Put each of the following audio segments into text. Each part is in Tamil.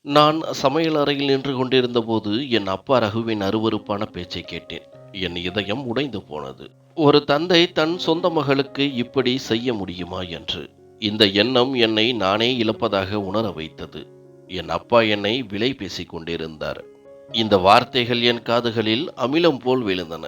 நான் சமையலறையில் நின்று கொண்டிருந்தபோது என் அப்பா ரகுவின் அருவருப்பான பேச்சை கேட்டேன். என் இதயம் உடைந்து போனது. ஒரு தந்தை தன் சொந்த மகளுக்கு இப்படி செய்ய முடியுமா என்று. இந்த எண்ணம் என்னை நானே இழப்பதாக உணர வைத்தது. என் அப்பா என்னை விலை பேசிக் கொண்டிருந்தார். இந்த வார்த்தைகள் என் காதுகளில் அமிலம் போல் விழுந்தன.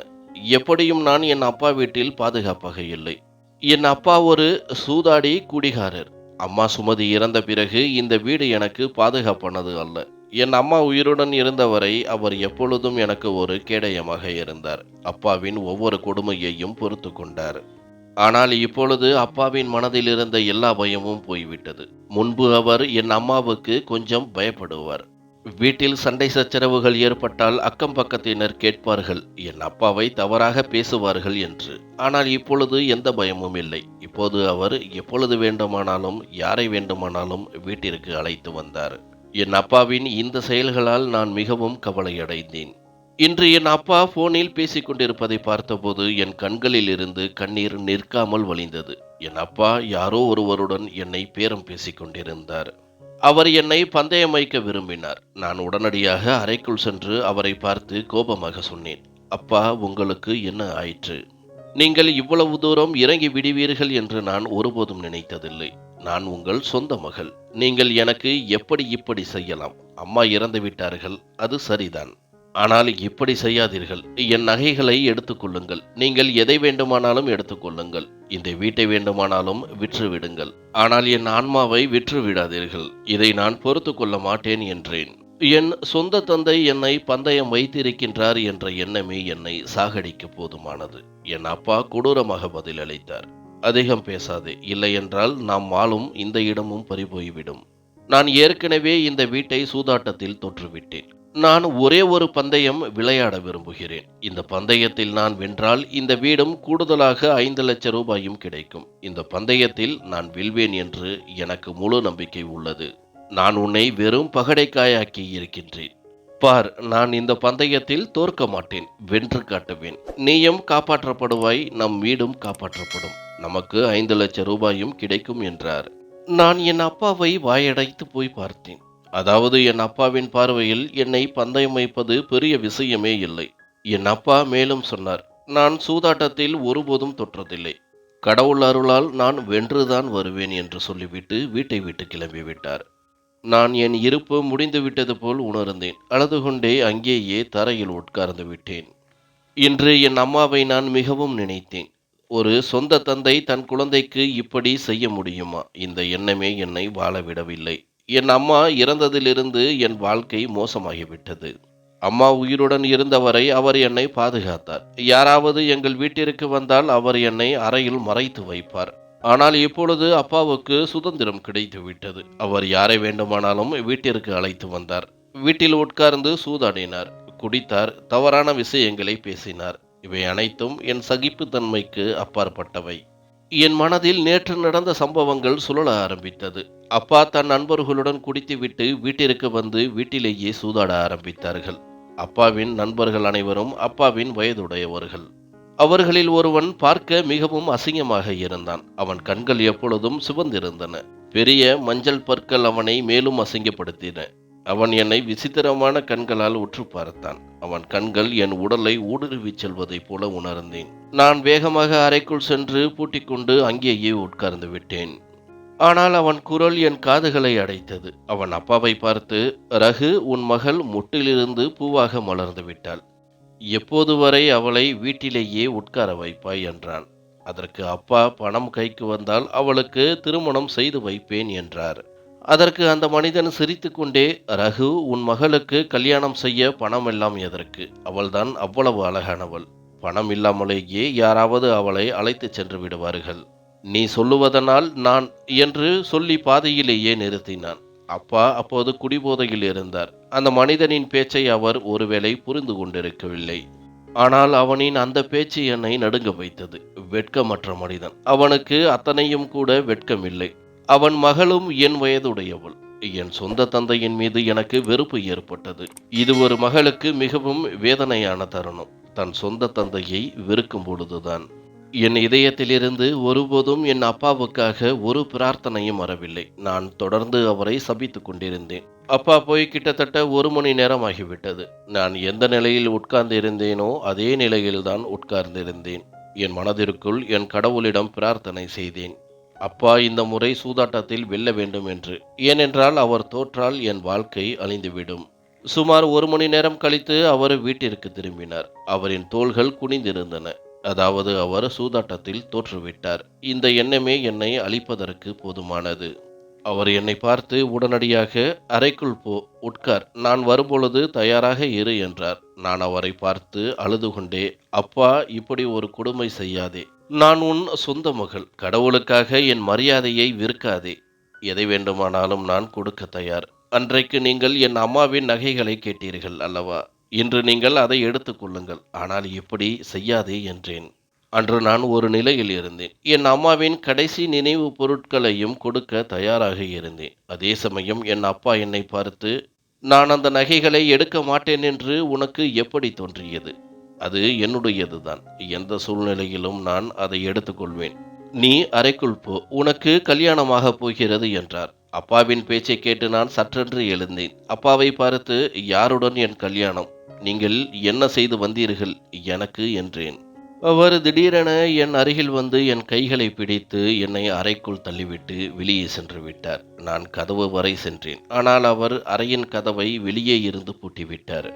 எப்படியும் நான் என் அப்பா வீட்டில் பாதுகாப்பாக இல்லை. என் அப்பா ஒரு சூதாடி குடிகாரர். அம்மா சுமதி இறந்த பிறகு இந்த வீடு எனக்கு பாதுகாப்பானது அல்ல. என் அம்மா உயிருடன் இருந்தவரை அவர் எப்பொழுதும் எனக்கு ஒரு கேடயமாக இருந்தார். அப்பாவின் ஒவ்வொரு கொடுமையையும் பொறுத்து கொண்டார். ஆனால் இப்பொழுது அப்பாவின் மனதில் இருந்த எல்லா பயமும் போய்விட்டது. முன்பு அவர் என் அம்மாவுக்கு கொஞ்சம் பயப்படுவார். வீட்டில் சண்டை சச்சரவுகள் ஏற்பட்டால் அக்கம் பக்கத்தினர் கேட்பார்கள், என் அப்பாவை தவறாக பேசுவார்கள் என்று. ஆனால் இப்பொழுது எந்த பயமும் இல்லை. இப்போது அவர் எப்பொழுது வேண்டுமானாலும் யாரை வேண்டுமானாலும் வீட்டிற்கு அழைத்து வந்தார். என் அப்பாவின் இந்த செயல்களால் நான் மிகவும் கவலையடைந்தேன். இன்று என் அப்பா போனில் பேசிக் கொண்டிருப்பதை பார்த்தபோது என் கண்களில் இருந்து கண்ணீர் நிற்காமல் வழிந்தது. என் அப்பா யாரோ ஒருவருடன் என்னை பேரம் பேசிக் கொண்டிருந்தார். அவர் என்னை பந்தயம் வைக்க விரும்பினார். நான் உடனடியாக அறைக்குள் சென்று அவரை பார்த்து கோபமாக சொன்னேன். அப்பா, உங்களுக்கு என்ன ஆயிற்று? நீங்கள் இவ்வளவு தூரம் இறங்கி விடுவீர்கள் என்று நான் ஒருபோதும் நினைத்ததில்லை. நான் உங்கள் சொந்த மகள். நீங்கள் எனக்கு எப்படி இப்படி செய்யலாம்? அம்மா இறந்து விட்டார்கள், அது சரிதான். ஆனால் இப்படி செய்யாதீர்கள். என் நகைகளை எடுத்துக்கொள்ளுங்கள். நீங்கள் எதை வேண்டுமானாலும் எடுத்துக்கொள்ளுங்கள். இந்த வீட்டை வேண்டுமானாலும் விற்று விடுங்கள். ஆனால் என் ஆன்மாவை விற்று விடாதீர்கள். இதை நான் பொறுத்து கொள்ள மாட்டேன் என்றேன். என் சொந்த தந்தை என்னை பந்தயம் வைத்திருக்கின்றார் என்ற எண்ணமே என்னை சாகடிக்க போதுமானது. என் அப்பா கொடூரமாக பதிலளித்தார். அதிகம் பேசாதே, இல்லையென்றால் நாம் வாழும் இந்த இடமும் பறிபோய்விடும். நான் ஏற்கனவே இந்த வீட்டை சூதாட்டத்தில் தோற்றுவிட்டேன். நான் ஒரே ஒரு பந்தயம் விளையாட விரும்புகிறேன். இந்த பந்தயத்தில் நான் வென்றால் இந்த வீடும் கூடுதலாக 5 லட்சம் ரூபாயும் கிடைக்கும். இந்த பந்தயத்தில் நான் வெல்வேன் என்று எனக்கு முழு நம்பிக்கை உள்ளது. நான் உன்னை வெறும் பகடைக்காயாக்கி இருக்கின்றேன். பார், நான் இந்த பந்தயத்தில் தோற்க மாட்டேன், வென்று காட்டுவேன். நீயும் காப்பாற்றப்படுவாய், நம் வீடும் காப்பாற்றப்படும். நமக்கு 5 லட்சம் ரூபாயும் கிடைக்கும் என்றார். நான் என் அப்பாவை வாயடைத்து போய் பார்த்தேன். அதாவது என் அப்பாவின் பார்வையில் என்னை பந்தயம் வைப்பது பெரிய விஷயமே இல்லை. என் அப்பா மேலும் சொன்னார், நான் சூதாட்டத்தில் ஒருபோதும் தொற்றதில்லை. கடவுள் அருளால் நான் வென்றுதான் வருவேன் என்று சொல்லிவிட்டு வீட்டை விட்டு கிளம்பிவிட்டார். நான் என் இருப்பு முடிந்து விட்டது போல் உணர்ந்தேன். அழுது கொண்டே அங்கேயே தரையில் உட்கார்ந்து விட்டேன். இன்று என் அம்மாவை நான் மிகவும் நினைத்தேன். ஒரு சொந்த தந்தை தன் குழந்தைக்கு இப்படி செய்ய முடியுமா? இந்த எண்ணமே என்னை வாழவிடவில்லை. என் அம்மா இறந்ததிலிருந்து என் வாழ்க்கை மோசமாகிவிட்டது. அம்மா உயிருடன் இருந்தவரை அவர் என்னை பாதுகாத்தார். யாராவது எங்கள் வீட்டிற்கு வந்தால் அவர் என்னை அறையில் மறைத்து வைப்பார். ஆனால் இப்பொழுது அப்பாவுக்கு சுதந்திரம் கிடைத்து விட்டது. அவர் யாரை வேண்டுமானாலும் வீட்டிற்கு அழைத்து வந்தார். வீட்டில் உட்கார்ந்து சூதாடினார், குடித்தார், தவறான விஷயங்களை பேசினார். இவை அனைத்தும் என் சகிப்புத்தன்மைக்கு அப்பாற்பட்டவை. என் மனதில் நேற்று நடந்த சம்பவங்கள் சுழல ஆரம்பித்தது. அப்பா தன் நண்பர்களுடன் குடித்துவிட்டு வீட்டிற்கு வந்து வீட்டிலேயே சூதாட ஆரம்பித்தார்கள். அப்பாவின் நண்பர்கள் அனைவரும் அப்பாவின் வயதுடையவர்கள். அவர்களில் ஒருவன் பார்க்க மிகவும் அசிங்கமாக இருந்தான். அவன் கண்கள் எப்பொழுதும் சிவந்திருந்தன. பெரிய மஞ்சள் பற்கள் அவனை மேலும் அசிங்கப்படுத்தின. அவன் என்னை விசித்திரமான கண்களால் உற்று பார்த்தான். அவன் கண்கள் என் உடலை ஊடுருவிச் செல்வதைப் போல உணர்ந்தேன். நான் வேகமாக அறைக்குள் சென்று பூட்டிக்கொண்டு அங்கேயே உட்கார்ந்து விட்டேன். ஆனால் அவன் குரல் என் காதுகளை அடைத்தது. அவன் அப்பாவை பார்த்து, ரகு, உன் மகள் முட்டிலிருந்து பூவாக மலர்ந்து விட்டாள். எப்போது வரை அவளை வீட்டிலேயே உட்கார வைப்பாய் என்றான். அதற்கு அப்பா, பணம் கைக்கு வந்தால் அவளுக்கு திருமணம் செய்து வைப்பேன் என்றார். அதற்கு அந்த மனிதன் சிரித்துக்கொண்டே, ரகு, உன் மகளுக்கு கல்யாணம் செய்ய பணம் எல்லாம் எதற்கு? அவள்தான் அவ்வளவு அழகானவள். பணம் இல்லாமலேயே யாராவது அவளை அழைத்து சென்று விடுவார்கள். நீ சொல்லுவதனால் நான் என்று சொல்லி பாதையிலேயே நிறுத்தினான். அப்பா அப்போது குடிபோதையில் இருந்தார். அந்த மனிதனின் பேச்சை அவர் ஒருவேளை புரிந்து கொண்டிருக்கவில்லை. ஆனால் அவனின் அந்த பேச்சு என்னை நடுங்க வைத்தது. வெட்கமற்ற மனிதன். அவனுக்கு அத்தனையும் கூட வெட்கமில்லை. அவன் மகளும் என் வயதுடையவள். என் சொந்த தந்தையின் மீது எனக்கு வெறுப்பு ஏற்பட்டது. இது ஒரு மகளுக்கு மிகவும் வேதனையான தருணம். தன் சொந்த தந்தையை வெறுக்கும் பொழுதுதான். என் இதயத்திலிருந்து ஒருபோதும் என் அப்பாவுக்காக ஒரு பிரார்த்தனையும் வரவில்லை. நான் தொடர்ந்து அவரை சபித்துக் கொண்டிருந்தேன். அப்பா போய் கிட்டத்தட்ட 1 மணி நேரம் ஆகிவிட்டது. நான் எந்த நிலையில் உட்கார்ந்து இருந்தேனோ அதே நிலையில்தான் உட்கார்ந்திருந்தேன். என் மனதிற்குள் என் கடவுளிடம் பிரார்த்தனை செய்தேன். அப்பா இந்த முறை சூதாட்டத்தில் வெல்ல வேண்டும் என்று. ஏனென்றால் அவர் தோற்றால் என் வாழ்க்கை அழிந்துவிடும். சுமார் 1 மணி நேரம் கழித்து அவர் வீட்டிற்கு திரும்பினார். அவரின் தோள்கள் குனிந்திருந்தன. அதாவது அவர் சூதாட்டத்தில் தோற்றுவிட்டார். இந்த எண்ணமே என்னை அழிப்பதற்கு போதுமானது. அவர் என்னை பார்த்து உடனடியாக அறைக்குள் போ, உட்கார், நான் வரும்பொழுது தயாராக இரு என்றார். நான் அவரை பார்த்து அழுது கொண்டே, அப்பா, இப்படி ஒரு கொடுமை செய்யாதே. நான் உன் சொந்த மகள். கடவுளுக்காக என் மரியாதையை விற்காதே. எதை வேண்டுமானாலும் நான் கொடுக்க தயார். அன்றைக்கு நீங்கள் என் அம்மாவின் நகைகளை கேட்டீர்கள் அல்லவா? இன்று நீங்கள் அதை எடுத்துக் கொள்ளுங்கள். ஆனால் இப்படி செய்யாதே என்றேன். அன்று நான் ஒரு நிலையில் இருந்தேன். என் அம்மாவின் கடைசி நினைவு பொருட்களையும் கொடுக்க தயாராக இருந்தேன். அதே சமயம் என் அப்பா என்னை பார்த்து, நான் அந்த நகைகளை எடுக்க மாட்டேன் என்று உனக்கு எப்படி தோன்றியது? அது என்னுடையதுதான். எந்த சூழ்நிலையிலும் நான் அதை எடுத்துக்கொள்வேன். நீ அறைக்குள் போ, உனக்கு கல்யாணமாக போகிறது என்றார். அப்பாவின் பேச்சை கேட்டு நான் சற்றென்று எழுந்தேன். அப்பாவை பார்த்து, யாருடன் என் கல்யாணம்? நீங்கள் என்ன செய்து வந்தீர்கள் எனக்கு என்றேன். அவர் திடீரென என் அருகில் வந்து என் கைகளை பிடித்து என்னை அறைக்குள் தள்ளிவிட்டு வெளியே சென்று விட்டார். நான் கதவு வரை சென்றேன். ஆனால் அவர் அறையின் கதவை வெளியே இருந்து பூட்டிவிட்டார்.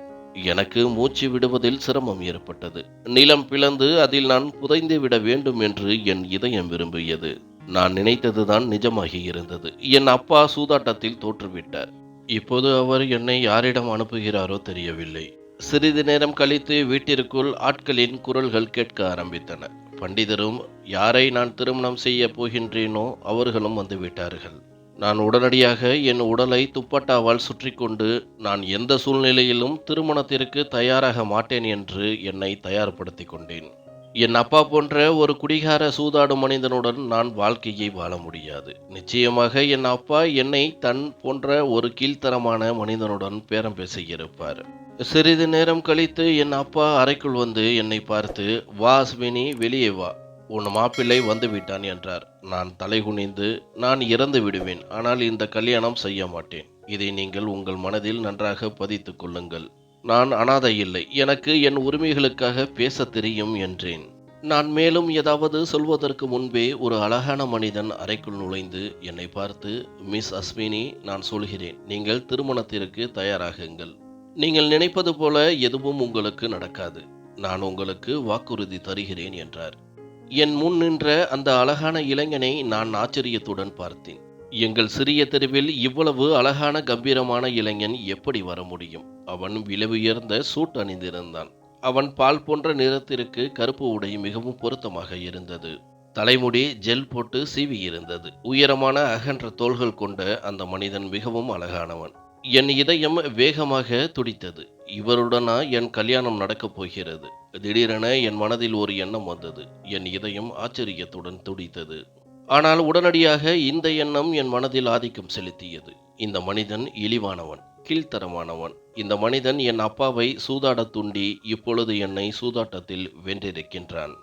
எனக்கு மூச்சு விடுவதில் சிரமம் ஏற்பட்டது. நிலம் பிளந்து அதில் நான் புதைந்து விட வேண்டும் என்று என் இதயம் விரும்பியது. நான் நினைத்ததுதான் நிஜமாகி இருந்தது. என் அப்பா சூதாட்டத்தில் தோற்றுவிட்டார். இப்போது அவர் என்னை யாரிடம் அனுப்புகிறாரோ தெரியவில்லை. சிறிது நேரம் கழித்து வீட்டிற்குள் ஆட்களின் குரல்கள் கேட்க ஆரம்பித்தன. பண்டிதரும் யாரை நான் திருமணம் செய்ய போகின்றேனோ அவர்களும் வந்துவிட்டார்கள். நான் உடனடியாக என் உடலை துப்பட்டாவால் சுற்றி கொண்டு, நான் எந்த சூழ்நிலையிலும் திருமணத்திற்கு தயாராக மாட்டேன் என்று என்னை தயார்படுத்தி கொண்டேன். என் அப்பா போன்ற ஒரு குடிகார சூதாடும் மனிதனுடன் நான் வாழ்க்கையை வாழ முடியாது. நிச்சயமாக என் அப்பா என்னை தன் போன்ற ஒரு கீழ்த்தரமான மனிதனுடன் பேரம் பேசியிருப்பார். சிறிது நேரம் கழித்து என் அப்பா அறைக்குள் வந்து என்னை பார்த்து, வா அஸ்வினி, வெளியே வா, உன் மாப்பிள்ளை வந்து விட்டான் என்றார். நான் தலைகுனிந்து, நான் இறந்து விடுவேன், ஆனால் இந்த கல்யாணம் செய்ய மாட்டேன். இதை நீங்கள் உங்கள் மனதில் நன்றாக பதித்துக் கொள்ளுங்கள். நான் அனாதை இல்லை, எனக்கு என் உரிமைகளுக்காக பேச தெரியும் என்றேன். நான் மேலும் ஏதாவது சொல்வதற்கு முன்பே ஒரு அழகான மனிதன் அறைக்குள் நுழைந்து என்னை பார்த்து, மிஸ் அஸ்வினி, நான் சொல்கிறேன், நீங்கள் திருமணத்திற்கு தயாராகுங்கள். நீங்கள் நினைப்பது போல எதுவும் உங்களுக்கு நடக்காது. நான் உங்களுக்கு வாக்குறுதி தருகிறேன் என்றார். என் முன் நின்ற அந்த அழகான இளைஞனை நான் ஆச்சரியத்துடன் பார்த்தேன். எங்கள் சிறிய தெருவில் இவ்வளவு அழகான கம்பீரமான இளைஞன் எப்படி வர முடியும்? அவன் விலை உயர்ந்த சூட் அணிந்திருந்தான். அவன் பால் போன்ற நிறத்திற்கு கருப்பு உடை மிகவும் பொருத்தமாக இருந்தது. தலைமுடி ஜெல் போட்டு சீவி இருந்தது. உயரமான அகன்ற தோள்கள் கொண்ட அந்த மனிதன் மிகவும் அழகானவன். என் இதயம் வேகமாக துடித்தது. இவருடனா என் கல்யாணம் நடக்கப் போகிறது? திடீரென என் மனதில் ஒரு எண்ணம் வந்தது. என் இதயம் ஆச்சரியத்துடன் துடித்தது. ஆனால் உடனடியாக இந்த எண்ணம் என் மனதில் ஆதிக்கம் செலுத்தியது. இந்த மனிதன் இழிவானவன், கீழ்த்தரமானவன். இந்த மனிதன் என் அப்பாவை சூதாடத் தூண்டி இப்பொழுது என்னை சூதாட்டத்தில் வென்றிருக்கின்றான்.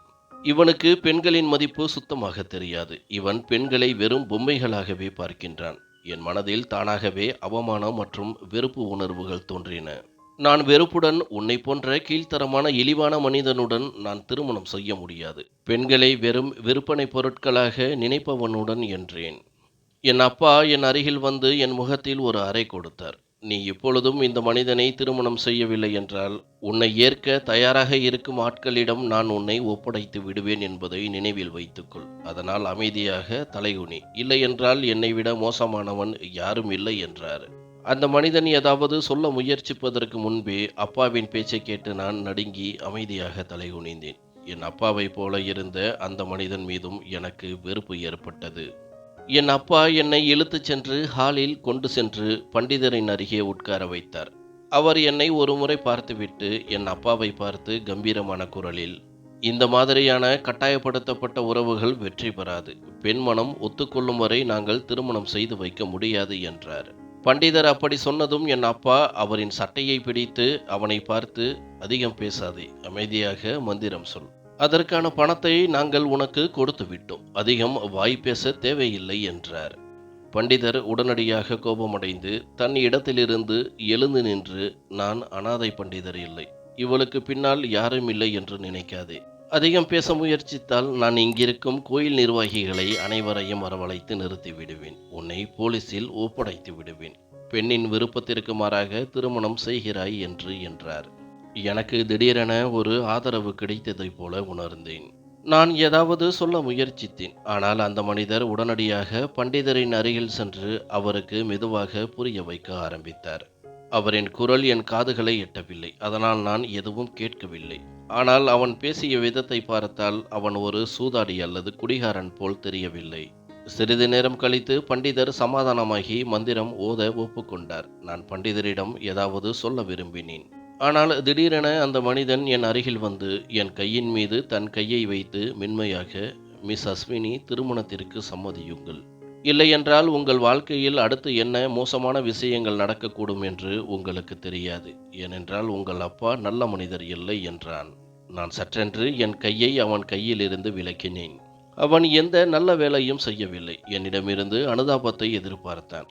இவனுக்கு பெண்களின் மதிப்பு சுத்தமாக தெரியாது. இவன் பெண்களை வெறும் பொம்மைகளாகவே பார்க்கின்றான். என் மனதில் தானாகவே அவமானம் மற்றும் வெறுப்பு உணர்வுகள் தோன்றின. நான் வெறுப்புடன், உன்னை போன்ற கீழ்த்தரமான இழிவான மனிதனுடன் நான் திருமணம் செய்ய முடியாது. பெண்களை வெறும் விற்பனை பொருட்களாக நினைப்பவனுடன் என்றேன். என் அப்பா என் அருகில் வந்து என் முகத்தில் ஒரு அறை கொடுத்தார். நீ இப்பொழுதும் இந்த மனிதனை திருமணம் செய்யவில்லை என்றால், உன்னை ஏற்க தயாராக இருக்கும் ஆட்களிடம் நான் உன்னை ஒப்படைத்து விடுவேன் என்பதை நினைவில் வைத்துக்கொள். அதனால் அமைதியாக தலைகுனி. இல்லை என்றால் என்னை விட மோசமானவன் யாரும் இல்லை என்றார். அந்த மனிதன் ஏதாவது சொல்ல முயற்சிப்பதற்கு முன்பே அப்பாவின் பேச்சை கேட்டு நான் நடுங்கி அமைதியாக தலைகுனிந்தேன். என் அப்பாவை போல இருந்த அந்த மனிதன் மீதும் எனக்கு வெறுப்பு ஏற்பட்டது. என் அப்பா என்னை இழுத்துச் சென்று ஹாலில் கொண்டு சென்று பண்டிதரின் அருகே உட்கார வைத்தார். அவர் என்னை ஒருமுறை பார்த்துவிட்டு என் அப்பாவை பார்த்து கம்பீரமான குரலில், இந்த மாதிரியான கட்டாயப்படுத்தப்பட்ட உறவுகள் வெற்றி பெறாது. பெண் மனம் ஒத்துக்கொள்ளும் வரை நாங்கள் திருமணம் செய்து வைக்க முடியாது என்றார். பண்டிதர் அப்படி சொன்னதும் என் அப்பா அவரின் சட்டையை பிடித்து அவனை பார்த்து, அதிகம் பேசாதே, அமைதியாக மந்திரம் சொல். அதற்கான பணத்தை நாங்கள் உனக்கு கொடுத்து விட்டோம். அதிகம் வாய் பேச தேவையில்லை என்றார். பண்டிதர் உடனடியாக கோபமடைந்து தன் இடத்திலிருந்து எழுந்து நின்று, நான் அனாதை பண்டிதர் இல்லை. இவளுக்கு பின்னால் யாரும் இல்லை என்று நினைக்காதே. அதிகம் பேச முயற்சித்தால் நான் இங்கிருக்கும் கோயில் நிர்வாகிகளை அனைவரையும் வரவழைத்து நிறுத்தி விடுவேன். உன்னை போலீசில் ஒப்படைத்து விடுவேன். பெண்ணின் விருப்பத்திற்கு மாறாக திருமணம் செய்கிறாய் என்றார். எனக்கு திடீரென ஒரு ஆதரவு கிடைத்ததைப் போல உணர்ந்தேன். நான் ஏதாவது சொல்ல முயற்சித்தேன். ஆனால் அந்த மனிதர் உடனடியாக பண்டிதரின் அருகில் சென்று அவருக்கு மெதுவாக புரிய வைக்க ஆரம்பித்தார். அவரின் குரல் என் காதுகளை எட்டவில்லை. அதனால் நான் எதுவும் கேட்கவில்லை. ஆனால் அவன் பேசிய விதத்தை பார்த்தால் அவன் ஒரு சூதாடி அல்லது குடிகாரன் போல் தெரியவில்லை. சிறிது நேரம் கழித்து பண்டிதர் சமாதானமாகி மந்திரம் ஓத ஒப்புக்கொண்டார். நான் பண்டிதரிடம் ஏதாவது சொல்ல விரும்பினேன். ஆனால் திடீரென அந்த மனிதன் என் அருகில் வந்து என் கையின் மீது தன் கையை வைத்து மென்மையாக, மிஸ் அஸ்வினி, திருமணத்திற்கு சம்மதியுங்கள். இல்லையென்றால் உங்கள் வாழ்க்கையில் அடுத்து என்ன மோசமான விஷயங்கள் நடக்கக்கூடும் என்று உங்களுக்கு தெரியாது. ஏனென்றால் உங்கள் அப்பா நல்ல மனிதர் இல்லை என்றான். நான் சற்றென்று என் கையை அவன் கையிலிருந்து விலக்கினேன். அவன் எந்த நல்ல வேலையும் செய்யவில்லை. என்னிடமிருந்து அனுதாபத்தை எதிர்பார்த்தான்.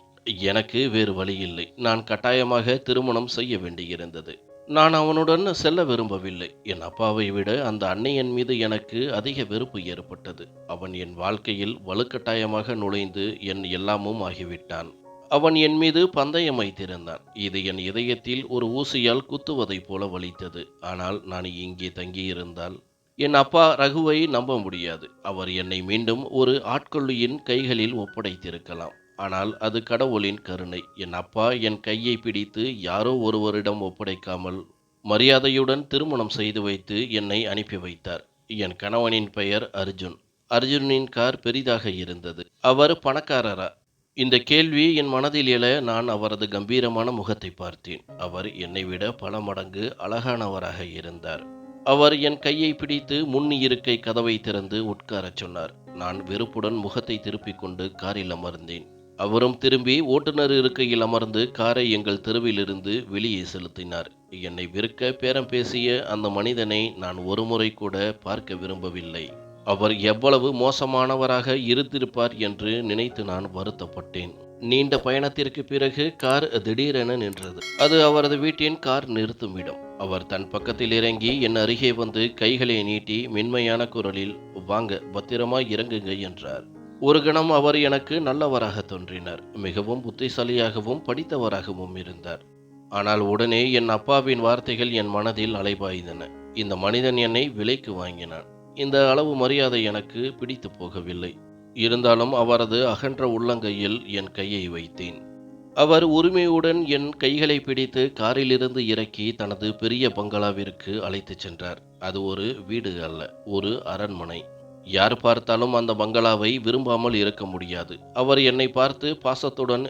எனக்கு வேறு வழி இல்லை. நான் கட்டாயமாக திருமணம் செய்ய வேண்டியிருந்தது. நான் அவனுடன் செல்ல விரும்பவில்லை. என் அப்பாவை விட அந்த அன்னையன் மீது எனக்கு அதிக வெறுப்பு ஏற்பட்டது. அவன் என் வாழ்க்கையில் வலுக்கட்டாயமாக நுழைந்து என் எல்லாமும் ஆகிவிட்டான். அவன் என் மீது பந்தயம் வைத்திருந்தான். இது என் இதயத்தில் ஒரு ஊசியால் குத்துவதைப் போல வலித்தது. ஆனால் நான் இங்கே தங்கியிருந்தால் என் அப்பா ரகுவை நம்ப முடியாது. அவர் என்னை மீண்டும் ஒரு ஆட்கொள்ளியின் கைகளில் ஒப்படைத்திருக்கலாம். ஆனால் அது கடவுளின் கருணை. என் அப்பா என் கையை பிடித்து யாரோ ஒருவரிடம் ஒப்படைக்காமல் மரியாதையுடன் திருமணம் செய்து வைத்து என்னை அனுப்பி வைத்தார். என் கணவனின் பெயர் அர்ஜுன். அர்ஜுனின் கார் பெரிதாக இருந்தது. அவர் பணக்காரரா? இந்த கேள்வி என் மனதில் எழ நான் அவரது கம்பீரமான முகத்தை பார்த்தேன். அவர் என்னை விட பல மடங்கு அழகானவராக இருந்தார். அவர் என் கையை பிடித்து முன் இருக்கை கதவை திறந்து உட்காரச் சொன்னார். நான் வெறுப்புடன் முகத்தை திருப்பிக் கொண்டு காரில் அமர்ந்தேன். அவரும் திரும்பி ஓட்டுநர் இருக்கையில் அமர்ந்து காரை எங்கள் தெருவிலிருந்து வெளியே செலுத்தினார். என்னை வெறுக்க பேரம் பேசிய அந்த மனிதனை நான் ஒருமுறை கூட பார்க்க விரும்பவில்லை. அவர் எவ்வளவு மோசமானவராக இருந்திருப்பார் என்று நினைத்து நான் வருத்தப்பட்டேன். நீண்ட பயணத்திற்கு பிறகு கார் திடீரென நின்றது. அது அவரது வீட்டின் கார் நிறுத்தும் இடம். அவர் தன் பக்கத்தில் இறங்கி என் அருகே வந்து கைகளை நீட்டி மென்மையான குரலில், வாங்க, பத்திரமாய் இறங்குங்க என்றார். ஒரு கணம் அவர் எனக்கு நல்லவராக தோன்றினார். மிகவும் புத்திசாலியாகவும் படித்தவராகவும் இருந்தார். ஆனால் உடனே என் அப்பாவின் வார்த்தைகள் என் மனதில் அலைபாய்ந்தன. இந்த மனிதன் என்னை விலைக்கு வாங்கினான். இந்த அளவு மரியாதை எனக்கு பிடித்து போகவில்லை. இருந்தாலும் அவரது அகன்ற உள்ளங்கையில் என் கையை வைத்தேன். அவர் உரிமையுடன் என் கைகளை பிடித்து காரிலிருந்து இறக்கி தனது பெரிய பங்களாவிற்கு அழைத்துச் சென்றார். அது ஒரு வீடு அல்ல, ஒரு அரண்மனை. யார் பார்த்தாலும் அந்த பங்களாவை விரும்பாமல் இருக்க முடியாது. அவர் என்னை பார்த்து பாசத்துடன்,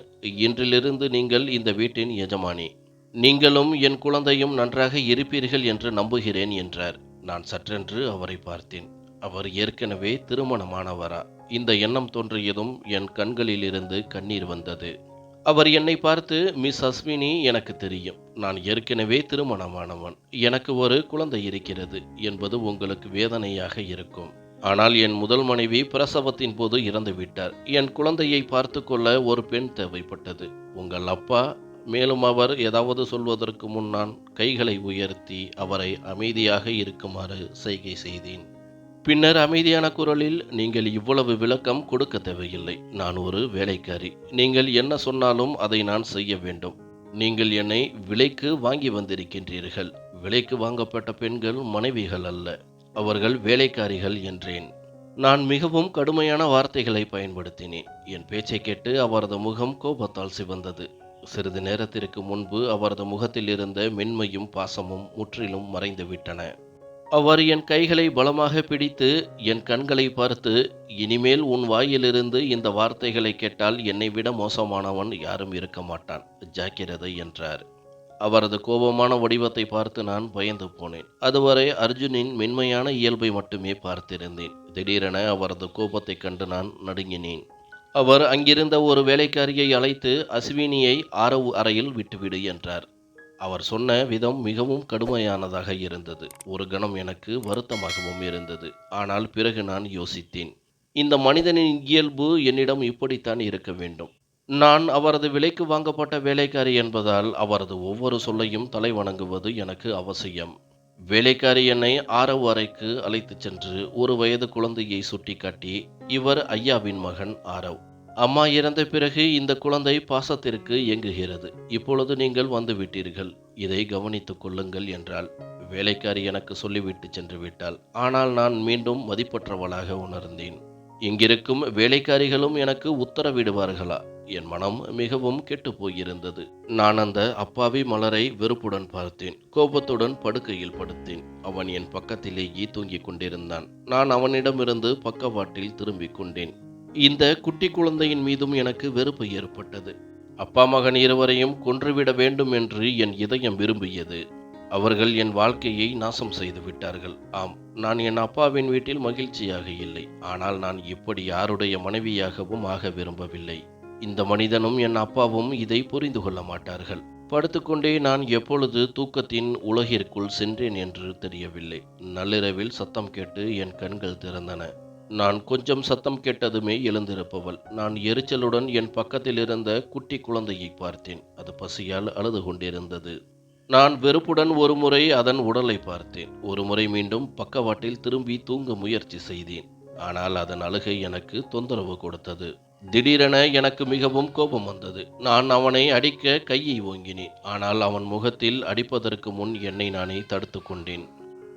இன்றிலிருந்து நீங்கள் இந்த வீட்டின் எஜமானி. நீங்களும் என் குழந்தையும் நன்றாக இருப்பீர்கள் என்று நம்புகிறேன் என்றார். நான் சற்றென்று அவரை பார்த்தேன். அவர் ஏற்கனவே திருமணமானவரா? இந்த எண்ணம் தோன்றியதும் என் கண்களிலிருந்து கண்ணீர் வந்தது. அவர் என்னை பார்த்து, மிஸ் அஸ்வினி, எனக்கு தெரியும். நான் ஏற்கனவே திருமணமானவன். எனக்கு ஒரு குழந்தை இருக்கிறது என்பது உங்களுக்கு வேதனையாக இருக்கும். ஆனால் என் முதல் மனைவி பிரசவத்தின் போது இறந்து விட்டார். என் குழந்தையை பார்த்து கொள்ள ஒரு பெண் தேவைப்பட்டது. உங்கள் அப்பா. மேலும் அவர் ஏதாவது சொல்வதற்கு முன் நான் கைகளை உயர்த்தி அவரை அமைதியாக இருக்குமாறு செய்கை செய்தேன். பின்னர் அமைதியான குரலில், நீங்கள் இவ்வளவு விளக்கம் கொடுக்க தேவையில்லை. நான் ஒரு வேலைக்காரி. நீங்கள் என்ன சொன்னாலும் அதை நான் செய்ய வேண்டும். நீங்கள் என்னை விலைக்கு வாங்கி வந்திருக்கின்றீர்கள். விலைக்கு வாங்கப்பட்ட பெண்கள் மனைவிகள் அல்ல, அவர்கள் வேலைக்காரிகள் என்றேன். நான் மிகவும் கடுமையான வார்த்தைகளை பயன்படுத்தினேன். என் பேச்சை கேட்டு அவரது முகம் கோபத்தால் சிவந்தது. சிறிது நேரத்திற்கு முன்பு அவரது முகத்தில் இருந்த மென்மையும் பாசமும் முற்றிலும் மறைந்து விட்டன. அவர் என் கைகளை பலமாக பிடித்து என் கண்களை பார்த்து, இனிமேல் உன் வாயிலிருந்து இந்த வார்த்தைகளை கேட்டால் என்னை விட மோசமானவன் யாரும் இருக்க மாட்டான், ஜாக்கிரதை என்றார். அவரது கோபமான வடிவத்தை பார்த்து நான் பயந்து போனேன். அதுவரை அர்ஜுனின் மென்மையான இயல்பை மட்டுமே பார்த்திருந்தேன். திடீரென அவரது கோபத்தை கண்டு நான் நடுங்கினேன். அவர் அங்கிருந்த ஒரு வேலைக்காரியை அழைத்து, அஸ்வினியை ஆரவு அறையில் விட்டுவிடு என்றார். அவர் சொன்ன விதம் மிகவும் கடுமையானதாக இருந்தது. ஒரு கணம் எனக்கு வருத்தமாகவும் இருந்தது. ஆனால் பிறகு நான் யோசித்தேன். இந்த மனிதனின் இயல்பு என்னிடம் இப்படித்தான் இருக்க வேண்டும். நான் அவரது விலைக்கு வாங்கப்பட்ட வேலைக்காரி என்பதால் அவரது ஒவ்வொரு சொல்லையும் தலைவணங்குவது எனக்கு அவசியம். வேலைக்காரி என்னை ஆரவ் அறைக்கு அழைத்துச் சென்று ஒரு வயது குழந்தையை சுட்டிக்காட்டி, இவர் ஐயாவின் மகன் ஆரவ். அம்மா இறந்த பிறகு இந்த குழந்தை பாசத்திற்கு ஏங்குகிறது. இப்பொழுது நீங்கள் வந்துவிட்டீர்கள். இதை கவனித்துக் கொள்ளுங்கள் என்றாள். வேலைக்காரி எனக்கு சொல்லிவிட்டு சென்று விட்டாள். ஆனால் நான் மீண்டும் மதிப்பற்றவளாக உணர்ந்தேன். இங்கிருக்கும் வேலைக்காரிகளும் எனக்கு உத்தரவிடுவார்களா? என் மனம் மிகவும் கெட்டுப் போயிருந்தது. நான் அந்த அப்பாவி மலரை வெறுப்புடன் பார்த்தேன். கோபத்துடன் படுக்கையில் படுத்தேன். அவன் என் பக்கத்திலேயே தூங்கிக் கொண்டிருந்தான். நான் அவனிடமிருந்து பக்கவாட்டில் திரும்பிக் கொண்டேன். இந்த குட்டி குழந்தையின் மீதும் எனக்கு வெறுப்பு ஏற்பட்டது. அப்பா மகன் இருவரையும் கொன்றுவிட வேண்டும் என்று என் இதயம் விரும்பியது. அவர்கள் என் வாழ்க்கையை நாசம் செய்து விட்டார்கள். ஆம், நான் என் அப்பாவின் வீட்டில் மகிழ்ச்சியாக இல்லை. ஆனால் நான் இப்படி யாருடைய மனைவியாகவும் ஆக விரும்பவில்லை. இந்த மனிதனும் என் அப்பாவும் இதை புரிந்து கொள்ள மாட்டார்கள். படுத்துக்கொண்டே நான் எப்பொழுது தூக்கத்தின் உலகிற்குள் சென்றேன் என்று தெரியவில்லை. நள்ளிரவில் சத்தம் கேட்டு என் கண்கள் திறந்தன. நான் கொஞ்சம் சத்தம் கேட்டதுமே எழுந்திருப்பவள். நான் எரிச்சலுடன் என் பக்கத்தில் இருந்த குட்டி குழந்தையை பார்த்தேன். அது பசியால் அழுது கொண்டிருந்தது. நான் வெறுப்புடன் ஒருமுறை அதன் உடலை பார்த்தேன். ஒருமுறை மீண்டும் பக்கவாட்டில் திரும்பி தூங்க முயற்சி செய்தேன். ஆனால் அதன் அழுகை எனக்கு தொந்தரவு கொடுத்தது. திடீரென எனக்கு மிகவும் கோபம் வந்தது. நான் அவனை அடிக்க கையை ஓங்கினேன். ஆனால் அவன் முகத்தில் அடிப்பதற்கு முன் என்னை நானே தடுத்து கொண்டேன்.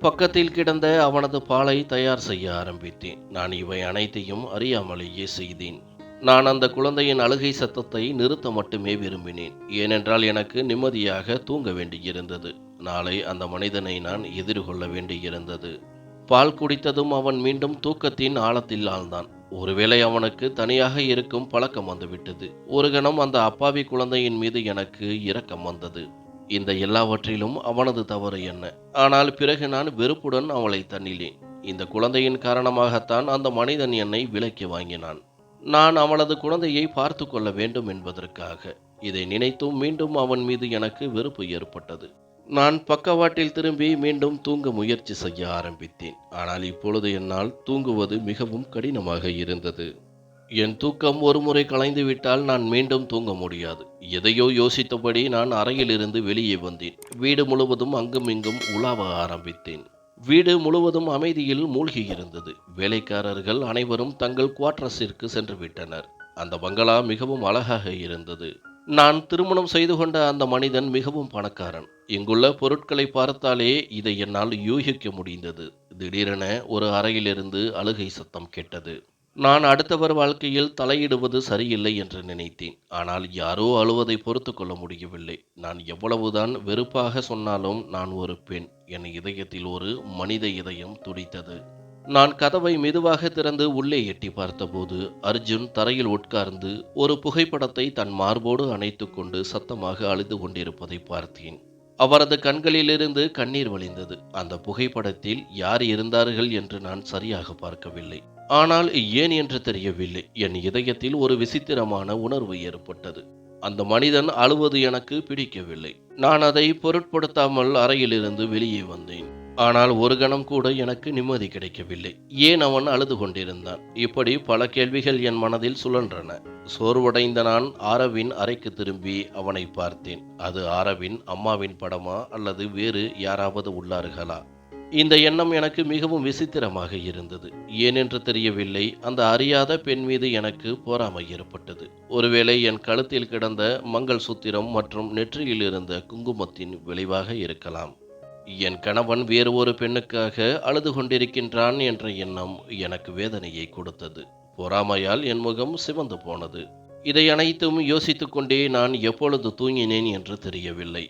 பக்கத்தில் கிடந்த அவனது பாலை தயார் செய்ய ஆரம்பித்தேன். நான் இவை அனைத்தையும் அறியாமலேயே செய்தேன். நான் அந்த குழந்தையின் அழுகை சத்தத்தை நிறுத்த மட்டுமே விரும்பினேன். ஏனென்றால் எனக்கு நிம்மதியாக தூங்க வேண்டியிருந்தது. நாளை அந்த மனிதனை நான் எதிர்கொள்ள வேண்டியிருந்தது. பால் குடித்ததும் அவன் மீண்டும் தூக்கத்தின் ஆழத்தில் ஆழ்ந்தான். ஒருவேளை அவனுக்கு தனியாக இருக்கும் பழக்கம் வந்துவிட்டது. ஒரு கணம் அந்த அப்பாவி குழந்தையின் மீது எனக்கு இரக்கம் வந்தது. இந்த எல்லாவற்றிலும் அவனது தவறு என்ன? ஆனால் பிறகு நான் வெறுப்புடன் அவளை தள்ளினேன். இந்த குழந்தையின் காரணமாகத்தான் அந்த மனிதன் என்னை விலைக்கு வாங்கினான். நான் அவளது குழந்தையை பார்த்து கொள்ள வேண்டும் என்பதற்காக. இதை நினைத்தும் மீண்டும் அவன் மீது எனக்கு வெறுப்பு ஏற்பட்டது. நான் பக்கவாட்டில் திரும்பி மீண்டும் தூங்க முயற்சி செய்ய ஆரம்பித்தேன். ஆனால் இப்பொழுது என்னால் தூங்குவது மிகவும் கடினமாக இருந்தது. என் தூக்கம் ஒருமுறை கலைந்துவிட்டால் நான் மீண்டும் தூங்க முடியாது. எதையோ யோசித்தபடி நான் அறையிலிருந்து வெளியே வந்தேன். வீடு முழுவதும் அங்கும் இங்கும் உலாவ ஆரம்பித்தேன். வீடு முழுவதும் அமைதியில் மூழ்கி இருந்தது. வேலைக்காரர்கள் அனைவரும் தங்கள் குவார்ட்டர்ஸிற்கு சென்று விட்டனர். அந்த பங்களா மிகவும் அழகாக இருந்தது. நான் திருமணம் செய்து கொண்ட அந்த மனிதன் மிகவும் பணக்காரன். இங்குள்ள பொருட்களை பார்த்தாலே இதை என்னால் யூகிக்க முடிந்தது. திடீரென ஒரு அறையிலிருந்து அழுகை சத்தம் கேட்டது. நான் அடுத்தவர் வாழ்க்கையில் தலையிடுவது சரியில்லை என்று நினைத்தேன். ஆனால் யாரோ அழுவதை பொறுத்து கொள்ள முடியவில்லை. நான் எவ்வளவுதான் வெறுப்பாக சொன்னாலும் நான் ஒரு பெண். என் இதயத்தில் ஒரு மனித இதயம் துடித்தது. நான் கதவை மெதுவாக திறந்து உள்ளே எட்டி பார்த்தபோது அர்ஜுன் தரையில் உட்கார்ந்து ஒரு புகைப்படத்தை தன் மார்போடு அணைத்து கொண்டு சத்தமாக அழுது கொண்டிருப்பதை பார்த்தேன். அவரது கண்களிலிருந்து கண்ணீர் வழிந்தது. அந்த புகைப்படத்தில் யார் இருந்தார்கள் என்று நான் சரியாக பார்க்கவில்லை. ஆனால் ஏன் என்று தெரியவில்லை. என் இதயத்தில் ஒரு விசித்திரமான உணர்வு ஏற்பட்டது. அந்த மனிதன் அழுவது எனக்கு பிடிக்கவில்லை. நான் அதை பொருட்படுத்தாமல் அறையிலிருந்து வெளியே வந்தேன். ஆனால் ஒரு கணம் கூட எனக்கு நிம்மதி கிடைக்கவில்லை. ஏன் அவன் அழுது கொண்டிருந்தான்? இப்படி பல கேள்விகள் என் மனதில் சுழன்றன. சோர்வடைந்த நான் ஆரவின் அறைக்கு திரும்பி அவனை பார்த்தேன். அது ஆரவின் அம்மாவின் படமா அல்லது வேறு யாராவது உள்ளார்களா? இந்த எண்ணம் எனக்கு மிகவும் விசித்திரமாக இருந்தது. ஏனென்று தெரியவில்லை. அந்த அறியாத பெண் மீது எனக்கு பொறாமை ஏற்பட்டது. ஒருவேளை என் கழுத்தில் கிடந்த மங்கள் சூத்திரம் மற்றும் நெற்றியில் இருந்த குங்குமத்தின் விளைவாக இருக்கலாம். என் கணவன் வேறு ஒரு பெண்ணுக்காக அழுது கொண்டிருக்கின்றான் என்ற எண்ணம் எனக்கு வேதனையை கொடுத்தது. பொறாமையால் என் முகம் சிவந்து போனது. இதை அனைத்தும் யோசித்துக் கொண்டே நான் எப்பொழுது தூங்கினேன் என்று தெரியவில்லை.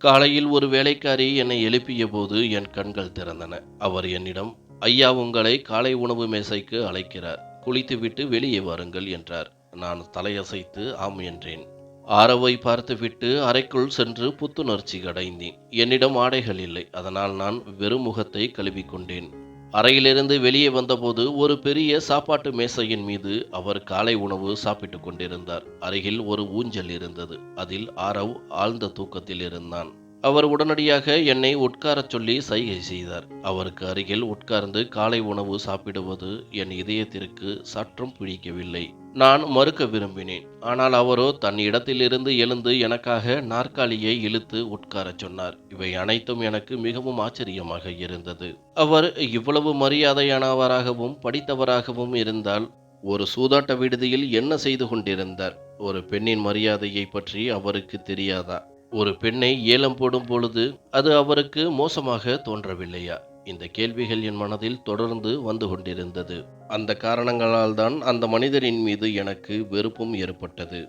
காலையில் ஒரு வேலைக்காரி என்னை எழுப்பிய போது என் கண்கள் திறந்தன. அவர் என்னிடம், ஐயா உங்களை காலை உணவு மேசைக்கு அழைக்கிறார், குளித்துவிட்டு வெளியே வாருங்கள் என்றார். நான் தலையசைத்து ஆம் என்றேன். ஆரவை பார்த்துவிட்டு அறைக்குள் சென்று புத்துணர்ச்சி அடைந்தேன். என்னிடம் ஆடைகள் இல்லை. அதனால் நான் வெறும் முகத்தை கழுவிக்கொண்டேன். அறையிலிருந்து வெளியே வந்தபோது ஒரு பெரிய சாப்பாட்டு மேசையின் மீது அவர் காலை உணவு சாப்பிட்டு கொண்டிருந்தார். அருகில் ஒரு ஊஞ்சல் இருந்தது. அதில் ஆரவ் ஆழ்ந்த தூக்கத்தில் இருந்தான். அவர் உடனடியாக என்னை உட்காரச் சொல்லி சைகை செய்தார். அவருக்கு அருகில் உட்கார்ந்து காலை உணவு சாப்பிடுவது என் இதயத்திற்கு சற்றும் பிடிக்கவில்லை. நான் மறுக்க விரும்பினேன். ஆனால் அவரோ தன் இடத்திலிருந்து எழுந்து எனக்காக நாற்காலியை இழுத்து உட்காரச் சொன்னார். இவை அனைத்தும் எனக்கு மிகவும் ஆச்சரியமாக இருந்தது. அவர் இவ்வளவு மரியாதையானவராகவும் படித்தவராகவும் இருந்தால் ஒரு சூதாட்ட விடுதியில் என்ன செய்து கொண்டிருந்தார்? ஒரு பெண்ணின் மரியாதையை பற்றி அவருக்கு தெரியாதா? ஒரு பெண்ணை ஏலம் போடும் பொழுது அது அவருக்கு மோசமாக தோன்றவில்லையா? இந்த கேள்விகள் என் மனதில் தொடர்ந்து வந்து கொண்டிருந்தது. அந்த காரணங்களால் தான் அந்த மனிதரின் மீது எனக்கு வெறுப்பும் ஏற்பட்டது.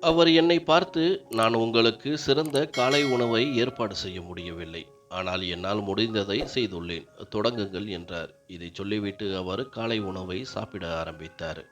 அவர் என்னை பார்த்து, நான் உங்களுக்கு சிறந்த காலை உணவை ஏற்பாடு செய்ய முடியவில்லை. ஆனால் என்னால் முடிந்ததை செய்துள்ளேன். தொடங்குங்கள் என்றார். இதை சொல்லிவிட்டு அவர் காலை உணவை சாப்பிட ஆரம்பித்தார்.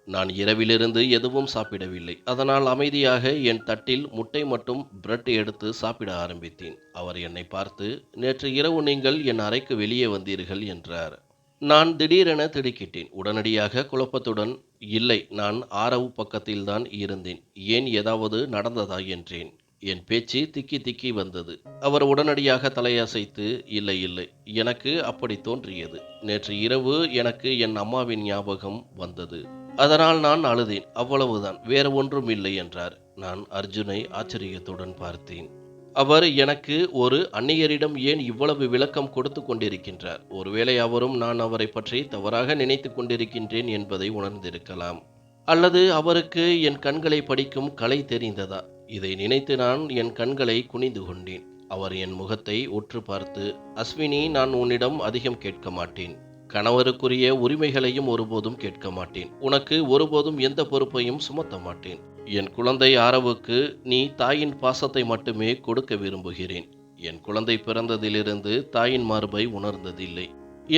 நான் இரவிலிருந்து எதுவும் சாப்பிடவில்லை. அதனால் அமைதியாக என் தட்டில் முட்டை மற்றும் பிரெட் எடுத்து சாப்பிட ஆரம்பித்தேன். அவர் என்னை பார்த்து, நேற்று இரவு நீங்கள் என் அறைக்கு வெளியே வந்தீர்கள் என்றார். நான் திடீரென திடுக்கிட்டேன். உடனடியாக குழப்பத்துடன், இல்லை, நான் ஆரவு பக்கத்தில்தான் இருந்தேன். ஏன், ஏதாவது நடந்ததா என்றேன். என் பேச்சு திக்கி திக்கி வந்தது. அவர் உடனடியாக தலையசைத்து, இல்லை இல்லை, எனக்கு அப்படி தோன்றியது. நேற்று இரவு எனக்கு என் அம்மாவின் ஞாபகம் வந்தது. அதனால் நான் அழுதேன். அவ்வளவுதான், வேற ஒன்றும் இல்லை என்றார். நான் அர்ஜுனை ஆச்சரியத்துடன் பார்த்தேன். அவர் எனக்கு ஒரு அந்நியரிடம் ஏன் இவ்வளவு விளக்கம் கொடுத்து கொண்டிருக்கின்றார்? ஒருவேளை அவரும் நான் அவரை பற்றி தவறாக நினைத்து கொண்டிருக்கின்றேன் என்பதை உணர்ந்திருக்கலாம். அல்லது அவருக்கு என் கண்களை படிக்கும் கலை தெரிந்ததா? இதை நினைத்து நான் என் கண்களை குனிந்து கொண்டேன். அவர் என் முகத்தை உற்று பார்த்து, அஸ்வினி, நான் உன்னிடம் அதிகம் கேட்க மாட்டேன். கணவருக்குரிய உரிமைகளையும் ஒருபோதும் கேட்க மாட்டேன். உனக்கு ஒருபோதும் எந்த பொறுப்பையும் சுமத்த மாட்டேன். என் குழந்தை ஆரவுக்கு நீ தாயின் பாசத்தை மட்டுமே கொடுக்க விரும்புகிறேன். என் குழந்தை பிறந்ததிலிருந்து தாயின் மார்பை உணர்ந்ததில்லை.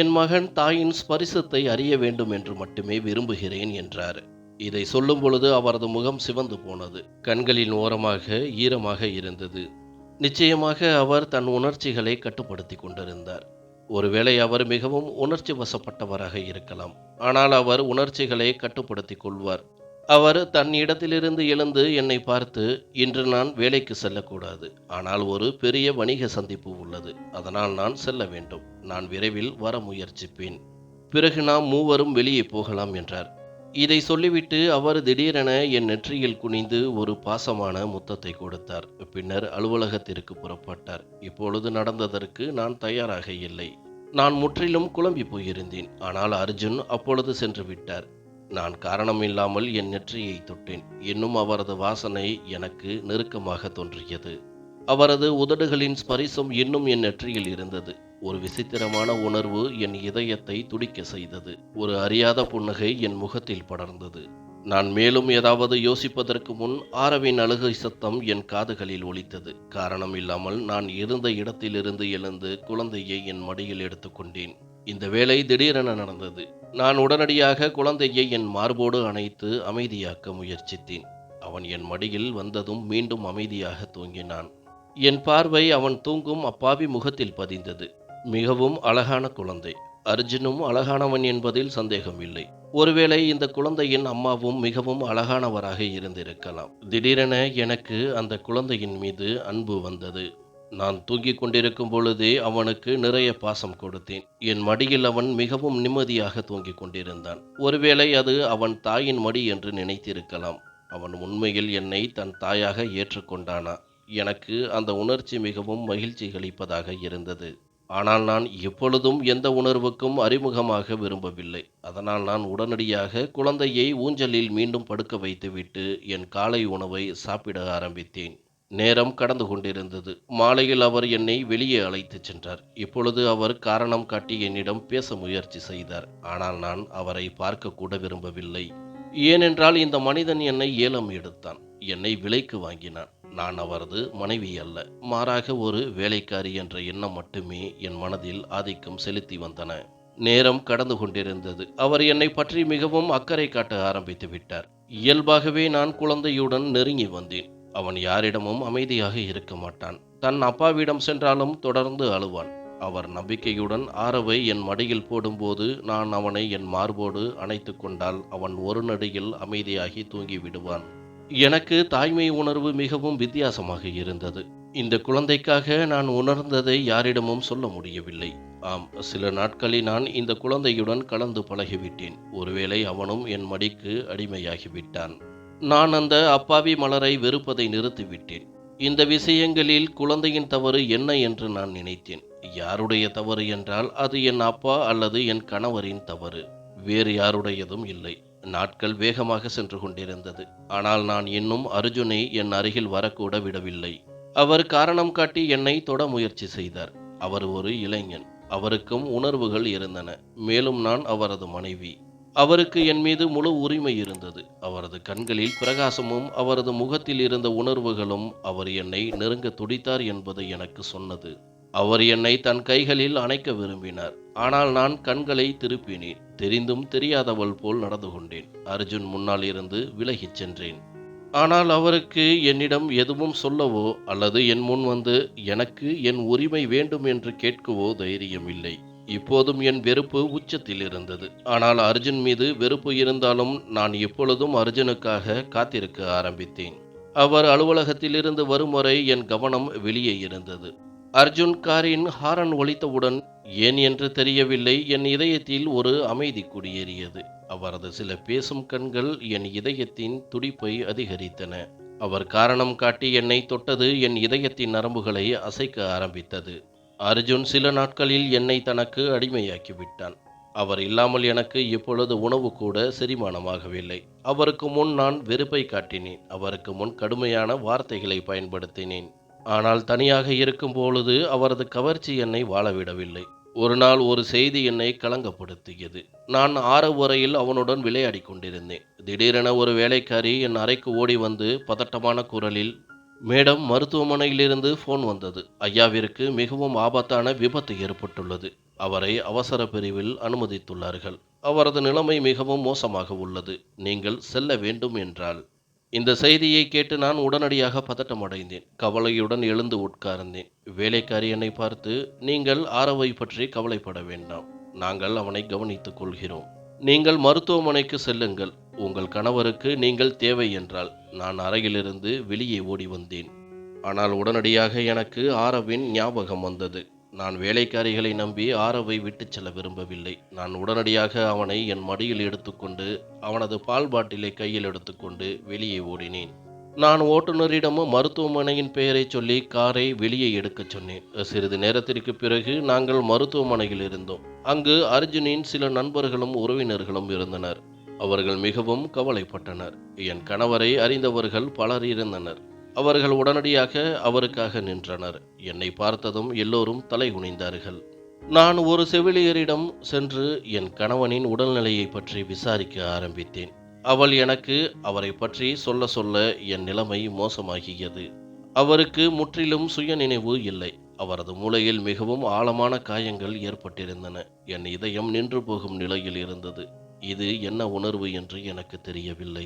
என் மகன் தாயின் ஸ்பரிசத்தை அறிய வேண்டும் என்று மட்டுமே விரும்புகிறேன் என்றார். இதை சொல்லும் பொழுது அவரது முகம் சிவந்து போனது. கண்களின் ஓரமாக ஈரமாக இருந்தது. நிச்சயமாக அவர் தன் உணர்ச்சிகளை கட்டுப்படுத்தி கொண்டிருந்தார். ஒருவேளை அவர் மிகவும் உணர்ச்சி வசப்பட்டவராக இருக்கலாம். ஆனால் அவர் உணர்ச்சிகளை கட்டுப்படுத்திக் கொள்வார். அவர் தன் இடத்திலிருந்து எழுந்து என்னை பார்த்து, இன்று நான் வேலைக்கு செல்லக்கூடாது. ஆனால் ஒரு பெரிய வணிக சந்திப்பு உள்ளது. அதனால் நான் செல்ல வேண்டும். நான் விரைவில் வர முயற்சிப்பேன். பிறகு நாம் மூவரும் வெளியே போகலாம் என்றார். இதை சொல்லிவிட்டு அவர் திடீரென என் நெற்றியில் குனிந்து ஒரு பாசமான முத்தத்தை கொடுத்தார். பின்னர் அலுவலகத்திற்கு புறப்பட்டார். இப்பொழுது நடந்ததற்கு நான் தயாராக இல்லை. நான் முற்றிலும் குழம்பி போயிருந்தேன். ஆனால் அர்ஜுன் அப்பொழுது சென்று விட்டார். நான் காரணமில்லாமல் என் நெற்றியை தொட்டேன். இன்னும் அவரது வாசனை எனக்கு நெருக்கமாக தோன்றியது. அவரது உதடுகளின் ஸ்பரிசம் இன்னும் என் நெற்றியில் இருந்தது. ஒரு விசித்திரமான உணர்வு என் இதயத்தை துடிக்க செய்தது. ஒரு அறியாத புன்னகை என் முகத்தில் படர்ந்தது. நான் மேலும் ஏதாவது யோசிப்பதற்கு முன் ஆரவின் அழுகை சத்தம் என் காதுகளில் ஒலித்தது. காரணம் இல்லாமல் நான் இருந்த இடத்திலிருந்து எழுந்து குழந்தையை என் மடியில் எடுத்துக்கொண்டேன். இந்த வேலை திடீரென நடந்தது. நான் உடனடியாக குழந்தையை என் மார்போடு அணைத்து அமைதியாக்க முயற்சித்தேன். அவன் என் மடியில் வந்ததும் மீண்டும் அமைதியாக தூங்கினான். என் பார்வை அவன் தூங்கும் அப்பாவி முகத்தில் பதிந்தது. மிகவும் அழகான குழந்தை. அர்ஜுனும் அழகானவன் என்பதில் சந்தேகமில்லை. ஒருவேளை இந்த குழந்தையின் அம்மாவும் மிகவும் அழகானவராக இருந்திருக்கலாம். திடீரென எனக்கு அந்த குழந்தையின் மீது அன்பு வந்தது. நான் தூங்கிக் கொண்டிருக்கும் பொழுதே அவனுக்கு நிறைய பாசம் கொடுத்தேன். என் மடியில் அவன் மிகவும் நிம்மதியாக தூங்கிக் கொண்டிருந்தான். ஒருவேளை அது அவன் தாயின் மடி என்று நினைத்திருக்கலாம். அவன் உண்மையில் என்னை தன் தாயாக ஏற்றுக்கொண்டானா? எனக்கு அந்த உணர்ச்சி மிகவும் மகிழ்ச்சி அளிப்பதாக இருந்தது. ஆனால் நான் எப்பொழுதும் எந்த உணர்வுக்கும் அறிமுகமாக விரும்பவில்லை. அதனால் நான் உடனடியாக குழந்தையை ஊஞ்சலில் மீண்டும் படுக்க வைத்துவிட்டு என் காலை உணவை சாப்பிட ஆரம்பித்தேன். நேரம் கடந்து கொண்டிருந்தது. மாலையில் அவர் என்னை வெளியே அழைத்துச் சென்றார். இப்பொழுது அவர் காரணம் காட்டி என்னிடம் பேச முயற்சி செய்தார். ஆனால் நான் அவரை பார்க்க கூட விரும்பவில்லை. ஏனென்றால் இந்த மனிதன் என்னை ஏலம் எடுத்தான். என்னை விலைக்கு வாங்கினான். நான் அவரது மனைவி அல்ல, மாறாக ஒரு வேலைக்காரி என்ற எண்ணம் மட்டுமே என் மனதில் ஆதிக்கம் செலுத்தி வந்தன. நேரம் கடந்து கொண்டிருந்தது. அவர் என்னை பற்றி மிகவும் அக்கறை காட்ட ஆரம்பித்து விட்டார். இயல்பாகவே நான் குழந்தையுடன் நெருங்கி வந்தேன். அவன் யாரிடமும் அமைதியாக இருக்க மாட்டான். தன் அப்பாவிடம் சென்றாலும் தொடர்ந்து அழுவான். அவர் நம்பிக்கையுடன் ஆரவை என் மடியில் போடும்போது நான் அவனை என் மார்போடு அணைத்து கொண்டால் அவன் ஒரு நொடியில் அமைதியாகி தூங்கி விடுவான். எனக்கு தாய்மை உணர்வு மிகவும் வித்தியாசமாக இருந்தது. இந்த குழந்தைக்காக நான் உணர்ந்ததை யாரிடமும் சொல்ல முடியவில்லை. ஆம், சில நாட்களில் நான் இந்த குழந்தையுடன் கலந்து பழகிவிட்டேன். ஒருவேளை அவனும் என் மடிக்கு அடிமையாகிவிட்டான். நான் அந்த அப்பாவி மலரை வெறுப்பதை நிறுத்திவிட்டேன். இந்த விஷயங்களில் குழந்தையின் தவறு என்ன என்று நான் நினைத்தேன். யாருடைய தவறு என்றால் அது என் அப்பா அல்லது என் கணவரின் தவறு. வேறு யாருடையதும் இல்லை. நாட்கள் வேகமாக சென்று கொண்டிருந்தது. ஆனால் நான் இன்னும் அர்ஜுனை என் அருகில் வரக்கூட விடவில்லை. அவர் காரணம் காட்டி என்னை தொட முயற்சி செய்தார். அவர் ஒரு இளைஞன். அவருக்கும் உணர்வுகள் இருந்தன. மேலும் நான் அவரது மனைவி. அவருக்கு என் மீது முழு உரிமை இருந்தது. அவரது கண்களில் பிரகாசமும் அவரது முகத்தில் இருந்த உணர்வுகளும் அவர் என்னை நெருங்க துடித்தார் என்பது எனக்கு சொன்னது. அவர் என்னை தன் கைகளில் அணைக்க விரும்பினார். ஆனால் நான் கண்களை திருப்பினேன். தெரிந்தும் தெரியாதவள் போல் நடந்து கொண்டேன். அர்ஜுன் முன்னால் இருந்து விலகிச் சென்றேன். ஆனால் அவருக்கு என்னிடம் எதுவும் சொல்லவோ அல்லது என் முன் வந்து எனக்கு என் உரிமை வேண்டும் என்று கேட்கவோ தைரியம் இல்லை. இப்போதும் என் வெறுப்பு உச்சத்தில் இருந்தது. ஆனால் அர்ஜுன் மீது வெறுப்பு இருந்தாலும் நான் இப்பொழுதும் அர்ஜுனுக்காக காத்திருக்க ஆரம்பித்தேன். அவர் அலுவலகத்திலிருந்து வரும் வரை என் கவனம் வெளியே இருந்தது. அர்ஜுன் காரின் ஹாரன் ஒலித்தவுடன் ஏன் என்று தெரியவில்லை, என் இதயத்தில் ஒரு அமைதி குடியேறியது. அவரது சில பேசும் கண்கள் என் இதயத்தின் துடிப்பை அதிகரித்தன. அவர் காரணம் காட்டி என்னை தொட்டது என் இதயத்தின் நரம்புகளை அசைக்க ஆரம்பித்தது. அர்ஜுன் சில நாட்களில் என்னை தனக்கு அடிமையாக்கி விட்டான். அவர் இல்லாமல் எனக்கு இப்பொழுது உணவு கூட செரிமானமாகவில்லை. அவருக்கு முன் நான் வெறுப்பை காட்டினேன். அவருக்கு முன் கடுமையான வார்த்தைகளை பயன்படுத்தினேன். ஆனால் தனியாக இருக்கும் பொழுது அவரது கவர்ச்சி என்னை வாழவிடவில்லை. ஒரு நாள் ஒரு செய்தி என்னை கலங்கப்படுத்தியது. நான் ஆரவு வரையில் அவனுடன் விளையாடி கொண்டிருந்தேன். திடீரென ஒரு வேலைக்காரி என் அறைக்கு ஓடி வந்து பதட்டமான குரலில், மேடம், மருத்துவமனையிலிருந்து ஃபோன் வந்தது. ஐயாவிற்கு மிகவும் ஆபத்தான விபத்து ஏற்பட்டுள்ளது. அவரை அவசர பிரிவில் அனுமதித்துள்ளார்கள். அவரது நிலைமை மிகவும் மோசமாக உள்ளது. நீங்கள் செல்ல வேண்டும் என்றாள். இந்த செய்தியை கேட்டு நான் உடனடியாக பதட்டமடைந்தேன். கவலையுடன் எழுந்து உட்கார்ந்தேன். வேலைக்காரி என்னை பார்த்து, நீங்கள் ஆரவை பற்றி கவலைப்பட வேண்டாம். நாங்கள் அவனை கவனித்துக் கொள்கிறோம். நீங்கள் மருத்துவமனைக்கு செல்லுங்கள். உங்கள் கணவருக்கு நீங்கள் தேவை என்றால். நான் அறையிலிருந்து வெளியே ஓடி வந்தேன். ஆனால் உடனடியாக எனக்கு ஆரவின் ஞாபகம் வந்தது. நான் வேலைக்காரிகளை நம்பி ஆரவை விட்டுச் செல்ல விரும்பவில்லை. நான் உடனடியாக அவனை என் மடியில் எடுத்துக்கொண்டு அவனது பால் பாட்டிலை கையில் எடுத்துக்கொண்டு வெளியே ஓடினேன். நான் ஓட்டுநரிடமும் மருத்துவமனையின் பெயரை சொல்லி காரை வெளியே எடுக்கச் சொன்னேன். சிறிது நேரத்திற்கு பிறகு நாங்கள் மருத்துவமனையில் இருந்தோம். அங்கு அர்ஜுனின் சில நண்பர்களும் உறவினர்களும் இருந்தனர். அவர்கள் மிகவும் கவலைப்பட்டனர். என் கணவரை அறிந்தவர்கள் பலர் இருந்தனர். அவர்கள் உடனடியாக அவருக்காக நின்றனர். என்னை பார்த்ததும் எல்லோரும் தலை குனிந்தார்கள். நான் ஒரு செவிலியரிடம் சென்று என் கணவனின் உடல்நிலையை பற்றி விசாரிக்க ஆரம்பித்தேன். அவள் எனக்கு அவரை பற்றி சொல்ல சொல்ல என் நிலைமை மோசமாகியது. அவருக்கு முற்றிலும் சுயநினைவு இல்லை. அவரது மூளையில் மிகவும் ஆழமான காயங்கள் ஏற்பட்டிருந்தன. என் இதயம் நின்று போகும் நிலையில் இருந்தது. இது என்ன உணர்வு என்று எனக்கு தெரியவில்லை.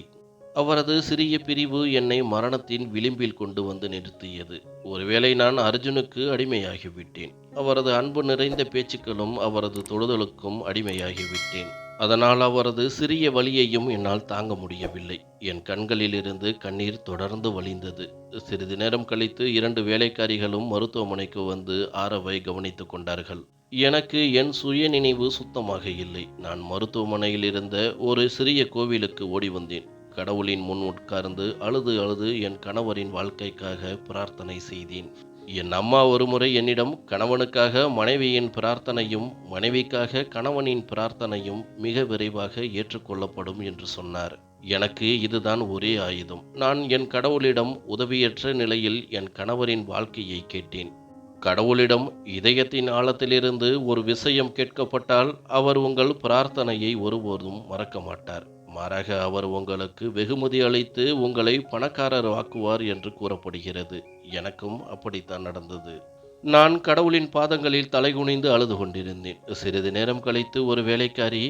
அவரது சிறிய பிரிவு என்னை மரணத்தின் விளிம்பில் கொண்டு வந்து நிறுத்தியது. ஒருவேளை நான் அர்ஜுனுக்கு அடிமையாகிவிட்டேன். அவரது அன்பு நிறைந்த பேச்சுக்களும் அவரது தொடுதலுக்கும் அடிமையாகிவிட்டேன். அதனால் அவரது சிறிய வலியையும் என்னால் தாங்க முடியவில்லை. என் கண்களிலிருந்து கண்ணீர் தொடர்ந்து வழிந்தது. சிறிது நேரம் கழித்து 2 வேலைக்காரிகளும் மருத்துவமனைக்கு வந்து ஆரவை கவனித்துக் கொண்டார்கள். எனக்கு என் சுய நினைவு சுத்தமாக இல்லை. நான் மருத்துவமனையில் இருந்த ஒரு சிறிய கோவிலுக்கு ஓடி வந்தேன். கடவுளின் முன் உட்கார்ந்து அழுது அழுது என் கணவரின் வாழ்க்கைக்காக பிரார்த்தனை செய்தேன். என் அம்மா ஒருமுறை என்னிடம், கணவனுக்காக மனைவியின் பிரார்த்தனையும் மனைவிக்காக கணவனின் பிரார்த்தனையும் மிக விரைவாக ஏற்றுக்கொள்ளப்படும் என்று சொன்னார். எனக்கு இதுதான் ஒரே ஆயுதம். நான் என் கடவுளிடம் உதவியற்ற நிலையில் என் கணவரின் வாழ்க்கையை கேட்டேன். கடவுளிடம் இதயத்தின் ஆழத்திலிருந்து ஒரு விஷயம் கேட்கப்பட்டால் அவர் உங்கள் பிரார்த்தனையை ஒருபோதும் மறக்க மாட்டார். மாறாக அவர் உங்களுக்கு வெகுமதி அளித்து உங்களை பணக்காரர் ஆக்குவார் என்று கூறப்படுகிறது. எனக்கும் அப்படித்தான் நடந்தது. நான் கடவுளின் பாதங்களில் தலைகுனிந்து அழுது கொண்டிருந்தேன். சிறிது நேரம் கழித்து ஒரு வேலைக்காரி,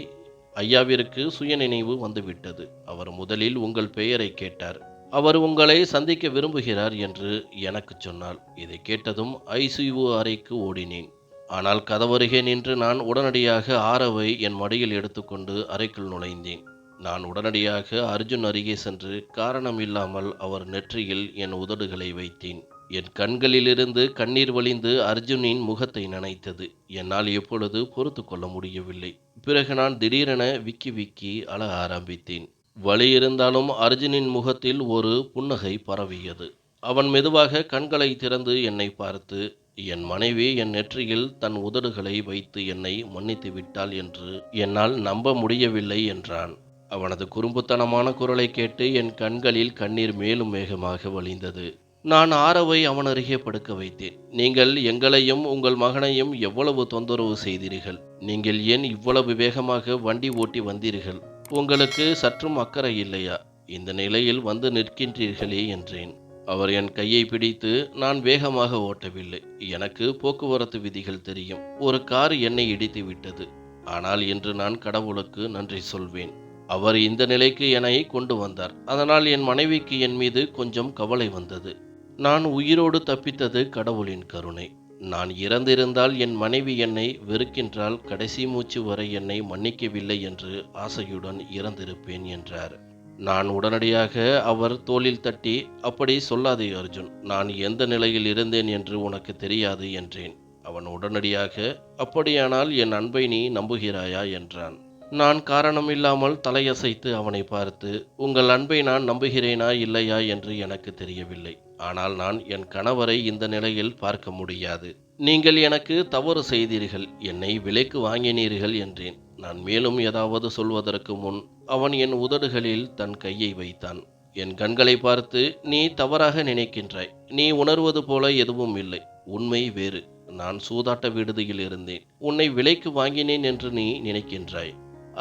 ஐயாவிற்கு சுயநினைவு வந்துவிட்டது. அவர் முதலில் உங்கள் பெயரை கேட்டார். அவர் உங்களை சந்திக்க விரும்புகிறார் என்று எனக்கு சொன்னாள். இதை கேட்டதும் ஐசியூ அறைக்கு ஓடினேன். ஆனால் கதவருகே நின்று நான் உடனடியாக ஆரவை என் மடியில் எடுத்துக்கொண்டு அறைக்குள் நுழைந்தேன். நான் உடனடியாக அர்ஜுன் அருகே சென்று காரணம் இல்லாமல் அவர் நெற்றியில் என் உதடுகளை வைத்தேன். என் கண்களிலிருந்து கண்ணீர் வழிந்து அர்ஜுனின் முகத்தை நனைத்தது. என்னால் எப்பொழுது பொறுத்து கொள்ள முடியவில்லை. பிறகு நான் திடீரென விக்கி விக்கி அழ ஆரம்பித்தேன். வலி இருந்தாலும் அர்ஜுனின் முகத்தில் ஒரு புன்னகை பரவியது. அவன் மெதுவாக கண்களை திறந்து என்னை பார்த்து, என் மனைவி என் நெற்றியில் தன் உதடுகளை வைத்து என்னை மன்னித்து விட்டாள் என்று என்னால் நம்ப முடியவில்லை என்றான். அவனது குறும்புத்தனமான குரலை கேட்டு என் கண்களில் கண்ணீர் மேலும் வேகமாக வழிந்தது. நான் ஆரவை அவன் அருகே படுக்க வைத்தேன். நீங்கள் எங்களையும் உங்கள் மகனையும் எவ்வளவு தொந்தரவு செய்தீர்கள். நீங்கள் ஏன் இவ்வளவு வேகமாக வண்டி ஓட்டி வந்தீர்கள்? உங்களுக்கு சற்றும் அக்கறை இல்லையா? இந்த நிலையில் வந்து நிற்கின்றீர்களே என்றேன். அவர் என் கையை பிடித்து, நான் வேகமாக ஓட்டவில்லை. எனக்கு போக்குவரத்து விதிகள் தெரியும். ஒரு கார் என்னை இடித்து விட்டது. ஆனால் இன்று நான் கடவுளுக்கு நன்றி சொல்வேன். அவர் இந்த நிலைக்கு என்னை கொண்டு வந்தார். அதனால் என் மனைவிக்கு என் மீது கொஞ்சம் கவலை வந்தது. நான் உயிரோடு தப்பித்தது கடவுளின் கருணை. நான் இறந்திருந்தால் என் மனைவி என்னை வெறுக்கின்றால், கடைசி மூச்சு வரை என்னை மன்னிக்கவில்லை என்று ஆசையுடன் இறந்திருப்பேன் என்றார். நான் உடனடியாக அவர் தோளில் தட்டி, அப்படி சொல்லாதே அர்ஜுன், நான் எந்த நிலையில் இருந்தேன் என்று உனக்கு தெரியாது என்றேன். அவன் உடனடியாக, அப்படியானால் என் அன்பை நீ நம்புகிறாயா என்றான். நான் காரணமில்லாமல் தலையசைத்து அவனை பார்த்து, உங்கள் அன்பை நான் நம்புகிறேனா இல்லையா என்று எனக்கு தெரியவில்லை. ஆனால் நான் என் கணவரை இந்த நிலையில் பார்க்க முடியாது. நீங்கள் எனக்கு தவறு செய்தீர்கள், என்னை விலைக்கு வாங்கினீர்கள் என்றேன். நான் மேலும் ஏதாவது சொல்வதற்கு முன் அவன் என் உதடுகளில் தன் கையை வைத்தான். என் கண்களை பார்த்து, நீ தவறாக நினைக்கின்றாய். நீ உணர்வது போல எதுவும் இல்லை. உண்மை வேறு. நான் சூதாட்ட விடுதியில் இருந்தேன். உன்னை விலைக்கு வாங்கினேன் என்று நீ நினைக்கின்றாய்.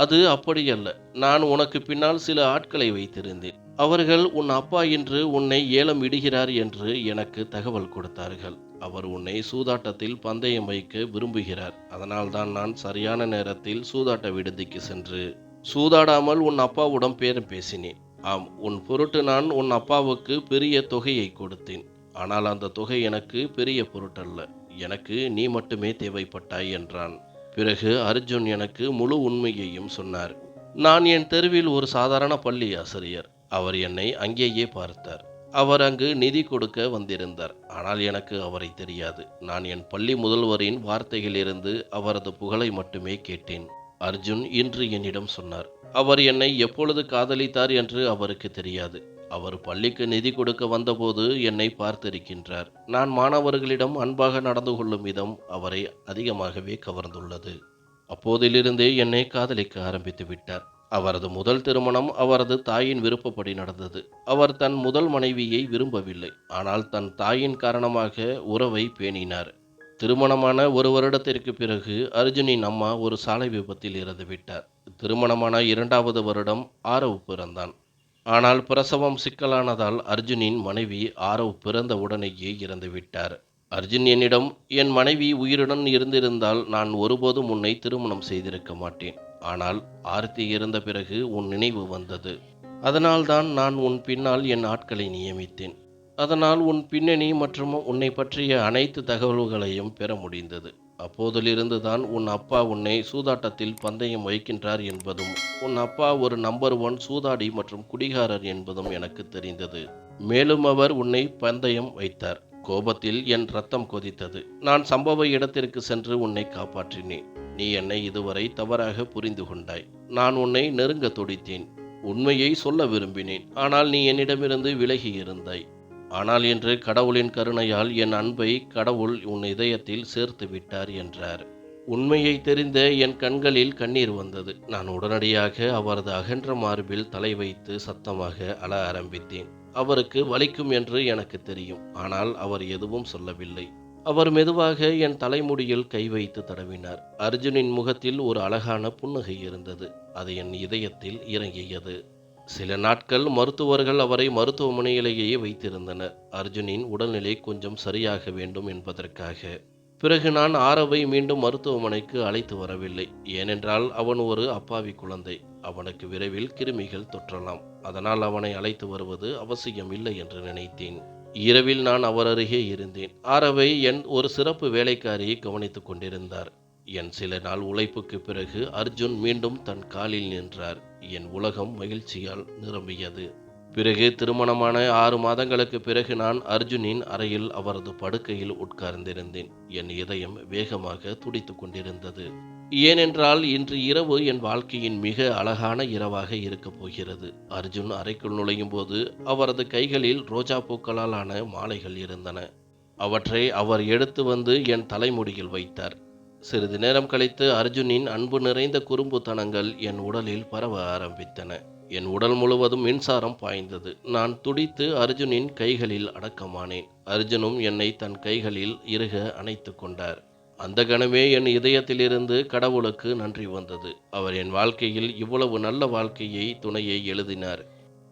அது அப்படியல்ல. நான் உனக்கு பின்னால் சில ஆட்களை வைத்திருந்தேன். அவர்கள் உன் அப்பா இன்று உன்னை ஏலம் இடுகிறார் என்று எனக்கு தகவல் கொடுத்தார்கள். அவர் உன்னை சூதாட்டத்தில் பந்தயம் வைக்க விரும்புகிறார். அதனால்தான் நான் சரியான நேரத்தில் சூதாட்ட விடுதிக்கு சென்று சூதாடாமல் உன் அப்பாவுடன் பேரம் பேசினேன். ஆம், உன் பொருட்டு நான் உன் அப்பாவுக்கு பெரிய தொகையை கொடுத்தேன். ஆனால் அந்த தொகை எனக்கு பெரிய பொருட்டல்ல. எனக்கு நீ மட்டுமே தேவைப்பட்டாய் என்றான். பிறகு அர்ஜுன் எனக்கு முழு உண்மையையும் சொன்னார். நான் என் தெருவில் ஒரு சாதாரண பள்ளி ஆசிரியர். அவர் என்னை அங்கேயே பார்த்தார். அவர் அங்கு நிதி கொடுக்க வந்திருந்தார். ஆனால் எனக்கு அவரை தெரியாது. நான் என் பள்ளி முதல்வரின் வார்த்தையிலிருந்து அவரது புகழை மட்டுமே கேட்டேன். அர்ஜுன் இன்று என்னிடம் சொன்னார். அவர் என்னை எப்பொழுது காதலித்தார் என்று அவருக்கு தெரியாது. அவர் பள்ளிக்கு நிதி கொடுக்க வந்தபோது என்னை பார்த்திருக்கின்றார். நான் மாணவர்களிடம் அன்பாக நடந்து கொள்ளும் விதம் அவரை அதிகமாகவே கவர்ந்துள்ளது. அப்போதிலிருந்தே என்னை காதலிக்க ஆரம்பித்து விட்டார். அவரது முதல் திருமணம் அவரது தாயின் விருப்பப்படி நடந்தது. அவர் தன் முதல் மனைவியை விரும்பவில்லை. ஆனால் தன் தாயின் காரணமாக உறவை பேணினார். திருமணமான ஒரு வருடத்திற்கு பிறகு அர்ஜுனின் அம்மா ஒரு சாலை விபத்தில் இறந்துவிட்டார். திருமணமான 2வது வருடம் ஆரவ் பிறந்தான். ஆனால் பிரசவம் சிக்கலானதால் அர்ஜுனின் மனைவி ஆரவ் பிறந்த உடனேயே இறந்துவிட்டார். அர்ஜுன் என்னிடம், என் மனைவி உயிருடன் இருந்திருந்தால் நான் ஒருபோதும் உன்னை திருமணம் செய்திருக்க மாட்டேன். ஆனால் ஆர்த்தி இறந்த பிறகு உன் நினைவு வந்தது. அதனால்தான் நான் உன் பின்னால் என் ஆட்களை நியமித்தேன். அதனால் உன் பின்னணி மற்றும் உன்னை பற்றிய அனைத்து தகவல்களையும் பெற முடிந்தது. அப்போதிலிருந்து தான் உன் அப்பா உன்னை சூதாட்டத்தில் பந்தயம் வைக்கின்றார் என்பதும், உன் அப்பா ஒரு நம்பர் 1 சூதாடி மற்றும் குடிகாரர் என்பதும் எனக்கு தெரிந்தது. மேலும் அவர் உன்னை பந்தயம் வைத்தார். கோபத்தில் என் ரத்தம் கொதித்தது. நான் சம்பவ இடத்திற்கு சென்று உன்னை காப்பாற்றினேன். நீ என்னை இதுவரை தவறாக புரிந்து கொண்டாய். நான் உன்னை நெருங்க துடித்தேன். உண்மையை சொல்ல விரும்பினேன். ஆனால் நீ என்னிடமிருந்து விலகி இருந்தாய். ஆனால் இன்று கடவுளின் கருணையால் என் அன்பை கடவுள் உன் இதயத்தில் சேர்த்து விட்டார் என்றார். உண்மையை தெரிந்த என் கண்களில் கண்ணீர் வந்தது. நான் உடனடியாக அவரது அகன்ற மார்பில் தலை வைத்து சத்தமாக அழ ஆரம்பித்தேன். அவருக்கு வலிக்கும் என்று எனக்கு தெரியும். ஆனால் அவர் எதுவும் சொல்லவில்லை. அவர் மெதுவாக என் தலைமுடியில் கை வைத்து தடவினார். அர்ஜுனின் முகத்தில் ஒரு அழகான புன்னகை இருந்தது. அது என் இதயத்தில் இறங்கியது. சில நாட்கள் மருத்துவர்கள் அவரை மருத்துவமனையிலேயே வைத்திருந்தனர். அர்ஜுனின் உடல்நிலை கொஞ்சம் சரியாக வேண்டும் என்பதற்காக. பிறகு நான் ஆரவை மீண்டும் மருத்துவமனைக்கு அழைத்து வரவில்லை. ஏனென்றால் அவன் ஒரு அப்பாவி குழந்தை. அவனுக்கு விரைவில் கிருமிகள் தொற்றலாம். அதனால் அவனை அழைத்து வருவது அவசியம் இல்லை என்று நினைத்தேன். இரவில் நான் அவர் அருகே இருந்தேன். ஆரவை என் ஒரு சிறப்பு வேலைக்காரியை கவனித்துக் கொண்டிருந்தார். என் சில நாள் உழைப்புக்கு பிறகு அர்ஜுன் மீண்டும் தன் காலில் நின்றார். என் உலகம் மகிழ்ச்சியால் நிரம்பியது. பிறகு திருமணமான 6 மாதங்களுக்கு பிறகு நான் அர்ஜுனின் அறையில் அவரது படுக்கையில் உட்கார்ந்திருந்தேன். என் இதயம் வேகமாக துடித்துக் கொண்டிருந்தது. ஏனென்றால் இன்று இரவு என் வாழ்க்கையின் மிக அழகான இரவாக இருக்கப் போகிறது. அர்ஜுன் அறைக்குள் நுழையும் போது அவரது கைகளில் ரோஜா பூக்களால் ஆன மாலைகள் இருந்தன. அவற்றை அவர் எடுத்து வந்து என் தலைமுடியில் வைத்தார். சிறிது நேரம் கழித்து அர்ஜுனின் அன்பு நிறைந்த குறும்புத்தனங்கள் என் உடலில் பரவ ஆரம்பித்தன. என் உடல் முழுவதும் மின்சாரம் பாய்ந்தது. நான் துடித்து அர்ஜுனின் கைகளில் அடக்கமானேன். அர்ஜுனும் என்னை தன் கைகளில் இறுக அணைத்து கொண்டார். அந்த கணமே என் இதயத்திலிருந்து கடவுளுக்கு நன்றி வந்தது. அவர் என் வாழ்க்கையில் இவ்வளவு நல்ல வாழ்க்கையை துணையை எழுதினார்.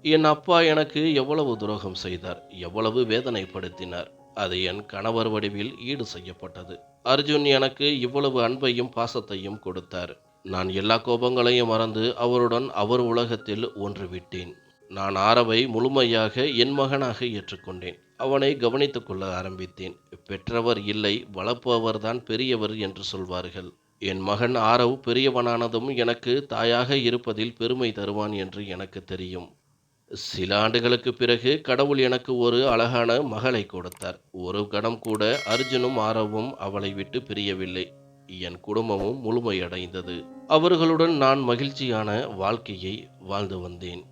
என் அப்பா எனக்கு எவ்வளவு துரோகம் செய்தார், எவ்வளவு வேதனைப்படுத்தினார். அது என் கணவர் வடிவில் ஈடு செய்யப்பட்டது. அர்ஜுன் எனக்கு இவ்வளவு அன்பையும் பாசத்தையும் கொடுத்தார். நான் எல்லா கோபங்களையும் மறந்து அவருடன் அவர் உலகத்தில் ஒன்றுவிட்டேன். நான் ஆரவை முழுமையாக என் மகனாக ஏற்றுக்கொண்டேன். அவனை கவனித்துக் கொள்ள ஆரம்பித்தேன். பெற்றவர் இல்லை, வளர்ப்பவர்தான் பெரியவர் என்று சொல்வார்கள். என் மகன் ஆரவ் பெரியவனானதும் எனக்கு தாயாக இருப்பதில் பெருமை தருவான் என்று எனக்கு தெரியும். சில ஆண்டுகளுக்கு பிறகு கடவுள் எனக்கு ஒரு அழகான மகளை கொடுத்தார். ஒரு கணம் கூட அர்ஜுனும் ஆரவும் அவளை விட்டு பிரியவில்லை. என் குடும்பமும் முழுமையடைந்தது. அவர்களுடன் நான் மகிழ்ச்சியான வாழ்க்கையை வாழ்ந்து வந்தேன்.